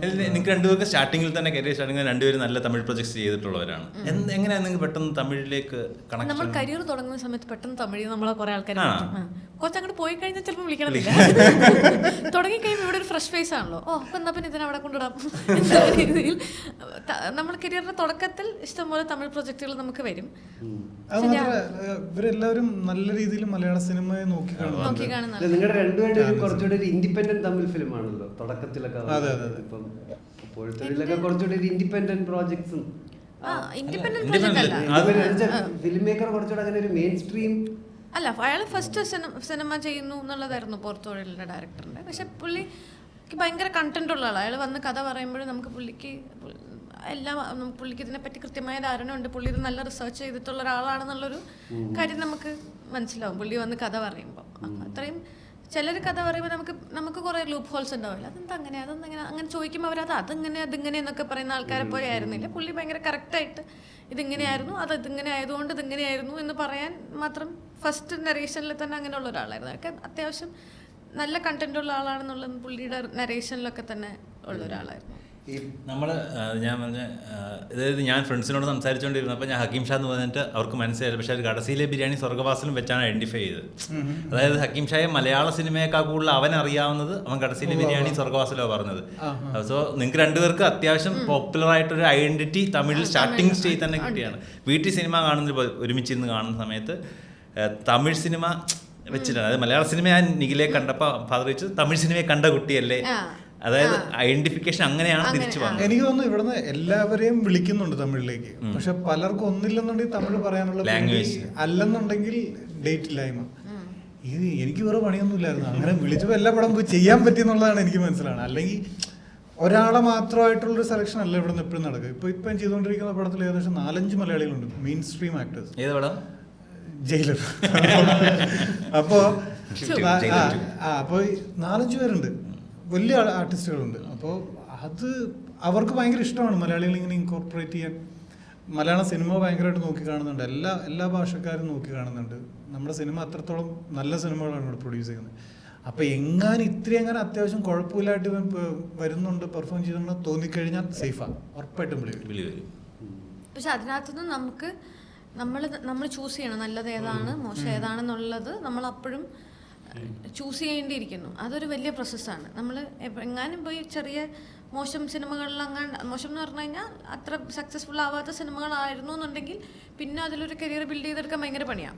നിങ്ങൾക്ക് രണ്ടുപേർക്ക് സ്റ്റാർട്ടിങ്ങിൽ തന്നെ കരിയർ സ്റ്റാർട്ടിങ്ങിൽ രണ്ടുപേരും നല്ല തമിഴ് പ്രൊജക്ട്സ് ചെയ്തിട്ടുള്ളവരാണ്. എങ്ങനെയാണ് നിങ്ങൾക്ക് പെട്ടെന്ന് തമിഴിലേക്ക് കണക്ട്? നമ്മൾ കരിയർ തുടങ്ങുന്ന സമയത്ത് പെട്ടെന്ന് തമിഴ് നമ്മളെ കുറെ ആൾക്കാർ കുറച്ചങ്ങോട്ട് പോയി കഴിഞ്ഞാൽ ചിലപ്പോൾ വിളിക്കണമെന്നില്ല. തുടങ്ങി കഴിയുമ്പോൾ ഇവിടെ ഒരു ഫ്രഷ് ഫേസ് ആണല്ലോ. അപ്പം എന്നാൽ പിന്നെ ഇതിനെ അവിടെ കൊണ്ടിടാം എന്ന രീതിയിൽ നമ്മൾ കരിയറിന്റെ തുടക്കത്തിൽ ഇഷ്ടംപോലെ തമിഴ് പ്രൊജക്ടുകൾ നമുക്ക് വരും. ഇവരെല്ലാവരും നല്ല രീതിയിൽ മലയാള സിനിമയെ നോക്കി കാണുന്നുണ്ട്. നിങ്ങളുടെ രണ്ടുപേരും കുറച്ചുകൂടി ഒരു ഇൻഡിപെൻഡന്റ് തമിഴ് ഫിലിം ആണല്ലോ തുടക്കത്തിലൊക്കെ. ഇപ്പം ഇപ്പോഴത്തെ കുറച്ചുകൂടി ഒരു ഇൻഡിപെൻഡന്റ് പ്രോജക്ട്സും ഫിലിം മേക്കർ കുറച്ചുകൂടെ അങ്ങനെ ഒരു മെയിൻ സ്ട്രീം അല്ല. അയാൾ ഫസ്റ്റ് സിനിമ ചെയ്യുന്നു എന്നുള്ളതായിരുന്നു പോർത്തൊഴിലിന്റെ ഡയറക്ടറിന്റെ. പക്ഷെ പുള്ളിക്ക് ഭയങ്കര കണ്ടന്റ് ഉള്ള ആളാണ്. അയാൾ വന്ന് കഥ പറയുമ്പോഴും നമുക്ക് പുള്ളിക്ക് ഇതിനെപ്പറ്റി കൃത്യമായ ധാരണ ഉണ്ട്. പുള്ളി ഇത് നല്ല റിസർച്ച് ചെയ്തിട്ടുള്ള ഒരാളാണെന്നുള്ളൊരു കാര്യം നമുക്ക് മനസ്സിലാവും പുള്ളി വന്ന് കഥ പറയുമ്പോൾ. അത്രയും ചിലർ കഥ പറയുമ്പോൾ നമുക്ക് കുറേ ലൂപ്പ് ഹോൾസ് ഉണ്ടാവില്ല. അങ്ങനെ ചോദിക്കുമ്പോൾ അവരത് അതിങ്ങനെ എന്നൊക്കെ പറയുന്ന ആൾക്കാരെ പോലെ ആയിരുന്നില്ല. പുള്ളി ഭയങ്കര കറക്റ്റായിട്ട് ഇതിങ്ങനെയായിരുന്നു, ഇതിങ്ങനെ ആയതുകൊണ്ട് ഇതിങ്ങനെയായിരുന്നു എന്ന് പറയാൻ മാത്രം ഫസ്റ്റ് നരേഷനിൽ തന്നെ അങ്ങനെയുള്ള ഒരാളായിരുന്നു. അതൊക്കെ അത്യാവശ്യം നല്ല കണ്ടന്റ് ഉള്ള ആളാണെന്നുള്ളത് പുള്ളിയുടെ നരേഷനിലൊക്കെ തന്നെ ഉള്ള ഒരാളായിരുന്നു. ഞാൻ ഫ്രണ്ട്സിനോട് സംസാരിച്ചുകൊണ്ടിരുന്നപ്പോൾ ഞാൻ ഹക്കീം ഷാ എന്ന് പറഞ്ഞിട്ട് അവർക്ക് മനസ്സിലായില്ല. പക്ഷേ കടസിയിലെ ബിരിയാണി സ്വർഗ്ഗവാസിലും വെച്ചാണ് ഐഡന്റിഫൈ ചെയ്തത്. അതായത് ഹക്കീം ഷായെ മലയാള സിനിമയേക്കാൾ കൂടുതൽ അവൻ അറിയാവുന്നത് അവൻ കടസിയിലെ ബിരിയാണി സ്വർഗ്ഗവാസിലോ പറഞ്ഞത്. സോ നിങ്ങൾക്ക് രണ്ടുപേർക്ക് അത്യാവശ്യം പോപ്പുലർ ആയിട്ടൊരു ഐഡന്റിറ്റി തമിഴിൽ സ്റ്റാർട്ടിങ് സ്റ്റേജ് തന്നെ കിട്ടിയാണ്. വീട്ടിൽ സിനിമ കാണുന്ന ഒരുമിച്ചിരുന്ന് കാണുന്ന സമയത്ത് തമിഴ് സിനിമ വെച്ചിട്ടാണ്. അതായത് മലയാള സിനിമ ഞാൻ നിഖിലെ കണ്ടപ്പോൾ ഫാദർ വെച്ച് തമിഴ് സിനിമയെ കണ്ട കുട്ടിയല്ലേ, അതായത് ഐഡന്റിഫിക്കേഷൻ അങ്ങനെയാണ് തിരിച്ചു വന്നത്. എനിക്ക് തോന്നുന്നു ഇവിടുന്ന് എല്ലാവരെയും വിളിക്കുന്നുണ്ട് തമിഴിലേക്ക്. പക്ഷെ പലർക്കും ഒന്നില്ലെന്നുണ്ടെങ്കിൽ തമിഴ് പറയാനുള്ള ലാംഗ്വേജ്, അല്ലെന്നുണ്ടെങ്കിൽ ഡേറ്റ് ഇല്ലായ്മ. ഇത് എനിക്ക് വേറെ പണിയൊന്നുമില്ലായിരുന്നു. അങ്ങനെ വിളിച്ചപ്പോൾ എല്ലാ പടം പോയി ചെയ്യാൻ പറ്റിയെന്നുള്ളതാണ് എനിക്ക് മനസ്സിലാണ്. അല്ലെങ്കിൽ ഒരാളെ മാത്രമായിട്ടുള്ളൊരു സെലക്ഷൻ അല്ല ഇവിടെ നിന്ന് എപ്പോഴും നടക്കുക. ഇപ്പം ചെയ്തുകൊണ്ടിരിക്കുന്ന പടത്തിൽ ഏകദേശം 4-5 മലയാളികളുണ്ട് മെയിൻ സ്ട്രീം ആക്ടേഴ്സ്. ഏത് പടം? ജയിലർ. അപ്പോൾ 4-5 പേരുണ്ട്, വലിയ ആർട്ടിസ്റ്റുകളുണ്ട്. അപ്പോൾ അത് അവർക്ക് ഭയങ്കര ഇഷ്ടമാണ് മലയാളികൾ ഇങ്ങനെ ഇൻകോർപ്പറേറ്റ് ചെയ്യാൻ. മലയാള സിനിമ ഭയങ്കരമായിട്ട് നോക്കി കാണുന്നുണ്ട്. എല്ലാ ഭാഷക്കാരും നോക്കി കാണുന്നുണ്ട്. നമ്മുടെ സിനിമ അത്രത്തോളം നല്ല സിനിമകളാണ് ഇവിടെ പ്രൊഡ്യൂസ് ചെയ്യുന്നത്. അപ്പോൾ ഇത്രയും അത്യാവശ്യം കുഴപ്പമില്ലായിട്ട് വരുന്നുണ്ട്, പെർഫോം ചെയ്തുകൊണ്ട് തോന്നിക്കഴിഞ്ഞാൽ സേഫാണ്, ഉറപ്പായിട്ടും വിളി വരും. പക്ഷെ അതിനകത്തുനിന്ന് നമ്മൾ ചൂസ് ചെയ്യണം നല്ലത് ഏതാണ് മോശം ഏതാണെന്നുള്ളത്. നമ്മളപ്പോഴും ചൂസ് ചെയ്യേണ്ടിയിരിക്കുന്നു. അതൊരു വലിയ പ്രോസസ്സാണ്. നമ്മൾ എങ്ങാനും പോയി ചെറിയ മോശം സിനിമകളിൽ മോശം എന്ന് പറഞ്ഞു കഴിഞ്ഞാൽ അത്ര സക്സസ്ഫുൾ ആവാത്ത സിനിമകളായിരുന്നു എന്നുണ്ടെങ്കിൽ പിന്നെ അതിലൊരു കരിയർ ബിൽഡ് ചെയ്തെടുക്കാൻ ഭയങ്കര പണിയാണ്.